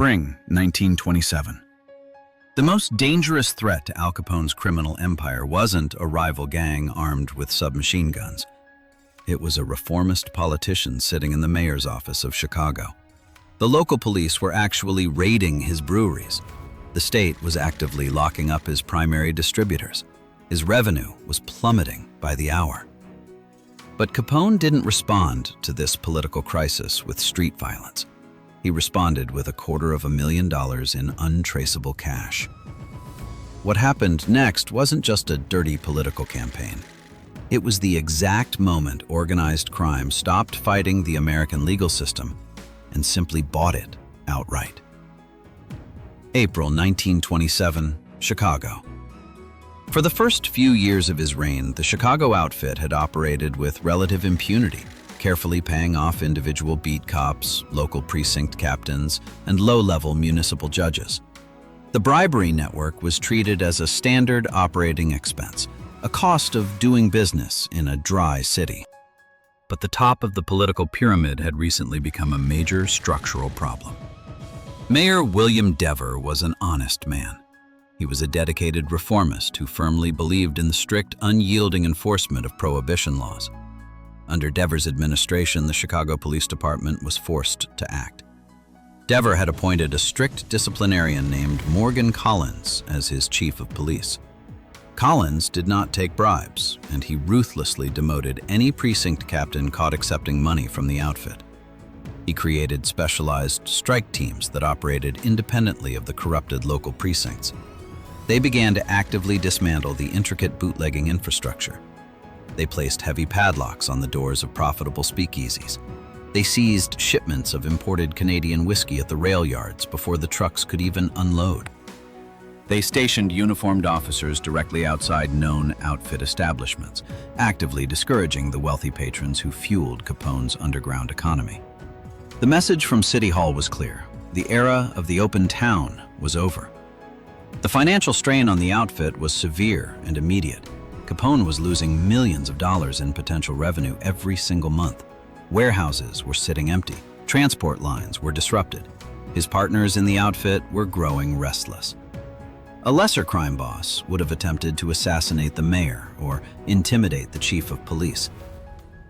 Spring 1927. The most dangerous threat to Al Capone's criminal empire wasn't a rival gang armed with submachine guns. It was a reformist politician sitting in the mayor's office of Chicago. The local police were actually raiding his breweries. The state was actively locking up his primary distributors. His revenue was plummeting by the hour. But Capone didn't respond to this political crisis with street violence. He responded with $250,000 in untraceable cash. What happened next wasn't just a dirty political campaign. It was the exact moment organized crime stopped fighting the American legal system and simply bought it outright. April 1927, Chicago. For the first few years of his reign, the Chicago outfit had operated with relative impunity, carefully paying off individual beat cops, local precinct captains, and low-level municipal judges. The bribery network was treated as a standard operating expense, a cost of doing business in a dry city. But the top of the political pyramid had recently become a major structural problem. Mayor William Dever was an honest man. He was a dedicated reformist who firmly believed in the strict, unyielding enforcement of prohibition laws. Under Dever's administration, the Chicago Police Department was forced to act. Dever had appointed a strict disciplinarian named Morgan Collins as his chief of police. Collins did not take bribes, and he ruthlessly demoted any precinct captain caught accepting money from the outfit. He created specialized strike teams that operated independently of the corrupted local precincts. They began to actively dismantle the intricate bootlegging infrastructure. They placed heavy padlocks on the doors of profitable speakeasies. They seized shipments of imported Canadian whiskey at the rail yards before the trucks could even unload. They stationed uniformed officers directly outside known outfit establishments, actively discouraging the wealthy patrons who fueled Capone's underground economy. The message from City Hall was clear. The era of the open town was over. The financial strain on the outfit was severe and immediate. Capone was losing millions of dollars in potential revenue every single month. Warehouses were sitting empty. Transport lines were disrupted. His partners in the outfit were growing restless. A lesser crime boss would have attempted to assassinate the mayor or intimidate the chief of police.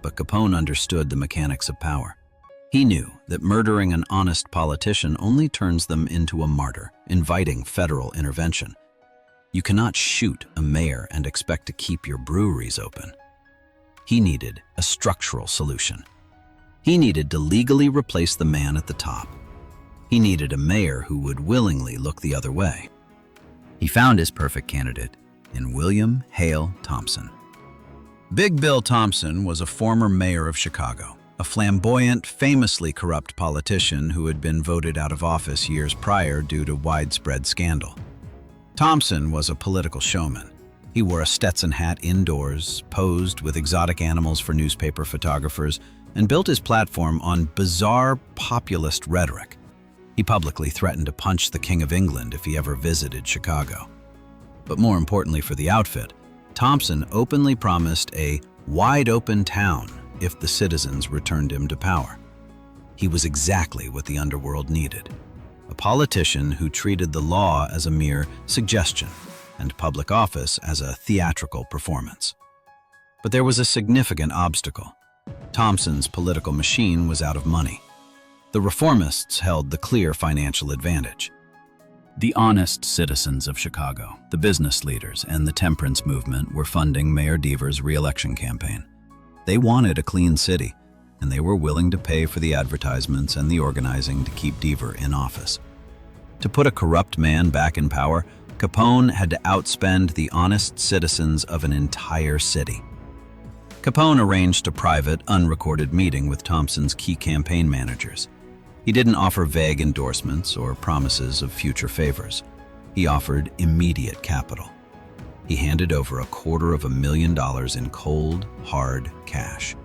But Capone understood the mechanics of power. He knew that murdering an honest politician only turns them into a martyr, inviting federal intervention. You cannot shoot a mayor and expect to keep your breweries open. He needed a structural solution. He needed to legally replace the man at the top. He needed a mayor who would willingly look the other way. He found his perfect candidate in William Hale Thompson. Big Bill Thompson was a former mayor of Chicago, a flamboyant, famously corrupt politician who had been voted out of office years prior due to widespread scandal. Thompson was a political showman. He wore a Stetson hat indoors, posed with exotic animals for newspaper photographers, and built his platform on bizarre populist rhetoric. He publicly threatened to punch the King of England if he ever visited Chicago. But more importantly for the outfit, Thompson openly promised a wide-open town if the citizens returned him to power. He was exactly what the underworld needed. A politician who treated the law as a mere suggestion and public office as a theatrical performance. But there was a significant obstacle. Thompson's political machine was out of money. The reformists held the clear financial advantage. The honest citizens of Chicago, the business leaders, and the temperance movement were funding Mayor Dever's re-election campaign. They wanted a clean city, and they were willing to pay for the advertisements and the organizing to keep Dever in office. To put a corrupt man back in power, Capone had to outspend the honest citizens of an entire city. Capone arranged a private, unrecorded meeting with Thompson's key campaign managers. He didn't offer vague endorsements or promises of future favors. He offered immediate capital. He handed over $250,000 in cold, hard cash.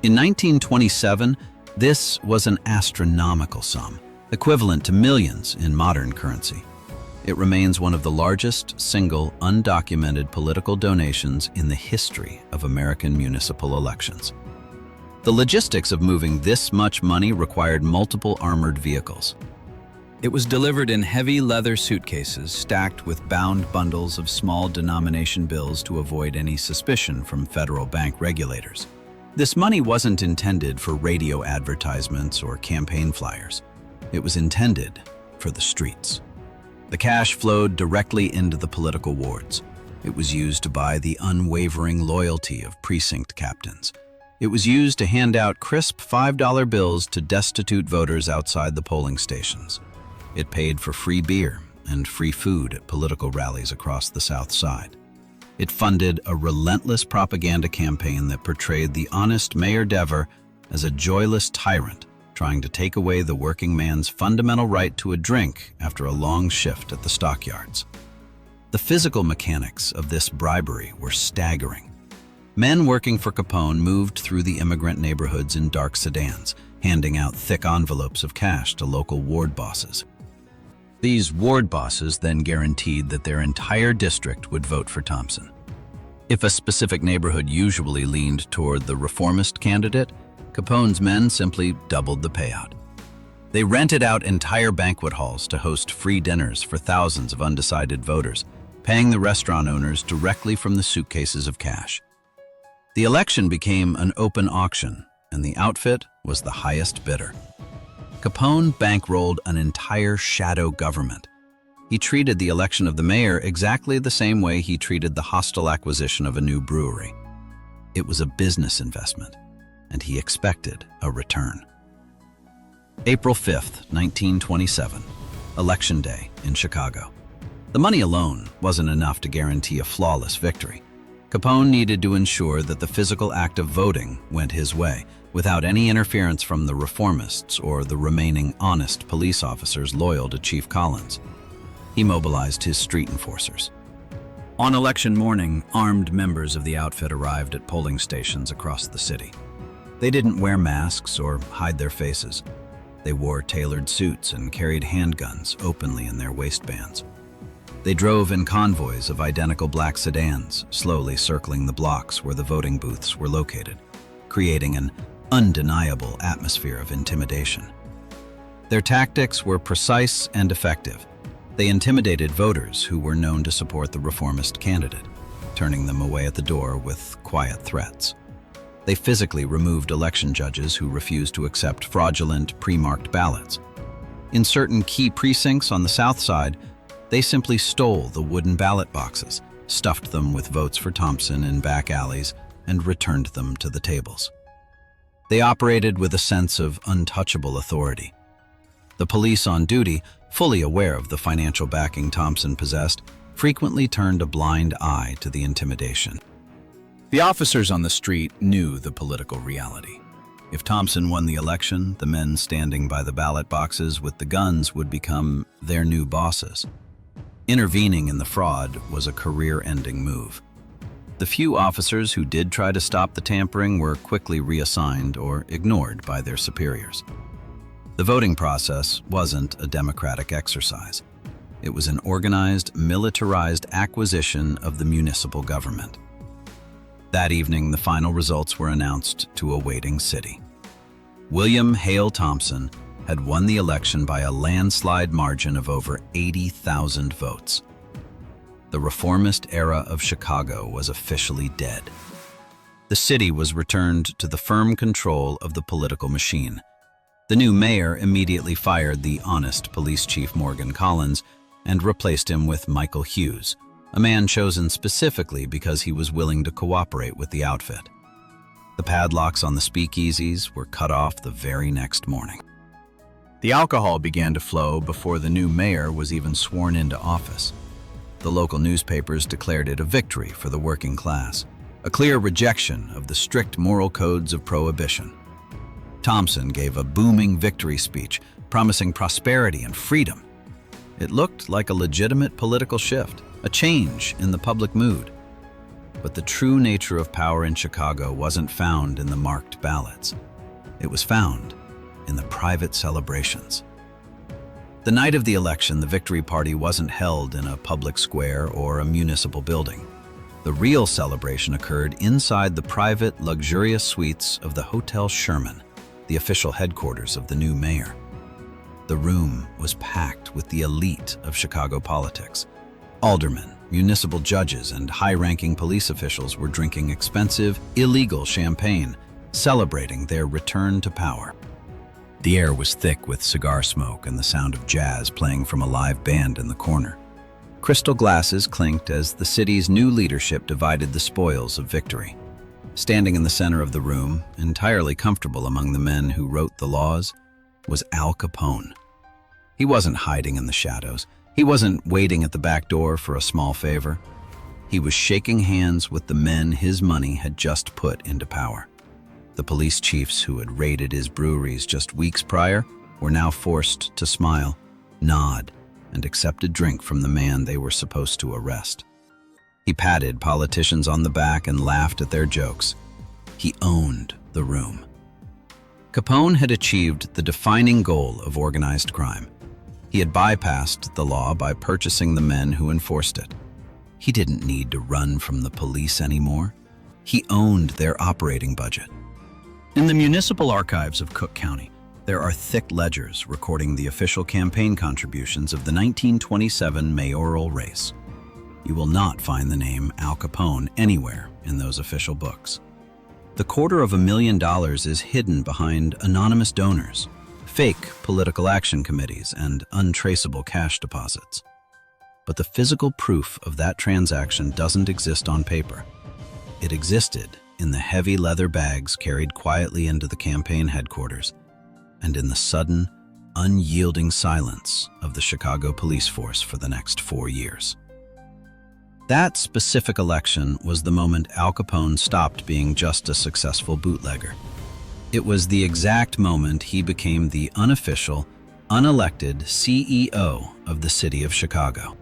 In 1927, this was an astronomical sum, equivalent to millions in modern currency. It remains one of the largest single undocumented political donations in the history of American municipal elections. The logistics of moving this much money required multiple armored vehicles. It was delivered in heavy leather suitcases stacked with bound bundles of small denomination bills to avoid any suspicion from federal bank regulators. This money wasn't intended for radio advertisements or campaign flyers. It was intended for the streets. The cash flowed directly into the political wards. It was used to buy the unwavering loyalty of precinct captains. It was used to hand out crisp $5 bills to destitute voters outside the polling stations. It paid for free beer and free food at political rallies across the South Side. It funded a relentless propaganda campaign that portrayed the honest Mayor Dever as a joyless tyrant trying to take away the working man's fundamental right to a drink after a long shift at the stockyards. The physical mechanics of this bribery were staggering. Men working for Capone moved through the immigrant neighborhoods in dark sedans, handing out thick envelopes of cash to local ward bosses. These ward bosses then guaranteed that their entire district would vote for Thompson. If a specific neighborhood usually leaned toward the reformist candidate, Capone's men simply doubled the payout. They rented out entire banquet halls to host free dinners for thousands of undecided voters, paying the restaurant owners directly from the suitcases of cash. The election became an open auction, and the outfit was the highest bidder. Capone bankrolled an entire shadow government. He treated the election of the mayor exactly the same way he treated the hostile acquisition of a new brewery. It was a business investment, and he expected a return. April 5th, 1927, Election Day in Chicago. The money alone wasn't enough to guarantee a flawless victory. Capone needed to ensure that the physical act of voting went his way, without any interference from the reformists or the remaining honest police officers loyal to Chief Collins. He mobilized his street enforcers. On election morning, armed members of the outfit arrived at polling stations across the city. They didn't wear masks or hide their faces. They wore tailored suits and carried handguns openly in their waistbands. They drove in convoys of identical black sedans, slowly circling the blocks where the voting booths were located, creating an undeniable atmosphere of intimidation. Their tactics were precise and effective. They intimidated voters who were known to support the reformist candidate, turning them away at the door with quiet threats. They physically removed election judges who refused to accept fraudulent, pre-marked ballots. In certain key precincts on the South Side, they simply stole the wooden ballot boxes, stuffed them with votes for Thompson in back alleys, and returned them to the tables. They operated with a sense of untouchable authority. The police on duty, fully aware of the financial backing Thompson possessed, frequently turned a blind eye to the intimidation. The officers on the street knew the political reality. If Thompson won the election, the men standing by the ballot boxes with the guns would become their new bosses. Intervening in the fraud was a career-ending move. The few officers who did try to stop the tampering were quickly reassigned or ignored by their superiors. The voting process wasn't a democratic exercise. It was an organized, militarized acquisition of the municipal government. That evening, the final results were announced to a waiting city. William Hale Thompson had won the election by a landslide margin of over 80,000 votes. The reformist era of Chicago was officially dead. The city was returned to the firm control of the political machine. The new mayor immediately fired the honest police chief Morgan Collins and replaced him with Michael Hughes, a man chosen specifically because he was willing to cooperate with the outfit. The padlocks on the speakeasies were cut off the very next morning. The alcohol began to flow before the new mayor was even sworn into office. The local newspapers declared it a victory for the working class, a clear rejection of the strict moral codes of prohibition. Thompson gave a booming victory speech, promising prosperity and freedom. It looked like a legitimate political shift, a change in the public mood. But the true nature of power in Chicago wasn't found in the marked ballots. It was found in the private celebrations. The night of the election, the victory party wasn't held in a public square or a municipal building. The real celebration occurred inside the private, luxurious suites of the Hotel Sherman, the official headquarters of the new mayor. The room was packed with the elite of Chicago politics. Aldermen, municipal judges, and high-ranking police officials were drinking expensive, illegal champagne, celebrating their return to power. The air was thick with cigar smoke and the sound of jazz playing from a live band in the corner. Crystal glasses clinked as the city's new leadership divided the spoils of victory. Standing in the center of the room, entirely comfortable among the men who wrote the laws, was Al Capone. He wasn't hiding in the shadows. He wasn't waiting at the back door for a small favor. He was shaking hands with the men his money had just put into power. The police chiefs who had raided his breweries just weeks prior were now forced to smile, nod, and accept a drink from the man they were supposed to arrest. He patted politicians on the back and laughed at their jokes. He owned the room. Capone had achieved the defining goal of organized crime. He had bypassed the law by purchasing the men who enforced it. He didn't need to run from the police anymore. He owned their operating budget. In the municipal archives of Cook County, there are thick ledgers recording the official campaign contributions of the 1927 mayoral race. You will not find the name Al Capone anywhere in those official books. The $250,000 is hidden behind anonymous donors, fake political action committees, and untraceable cash deposits. But the physical proof of that transaction doesn't exist on paper. It existed in the heavy leather bags carried quietly into the campaign headquarters, and in the sudden, unyielding silence of the Chicago police force for the next 4 years. That specific election was the moment Al Capone stopped being just a successful bootlegger. It was the exact moment he became the unofficial, unelected CEO of the city of Chicago.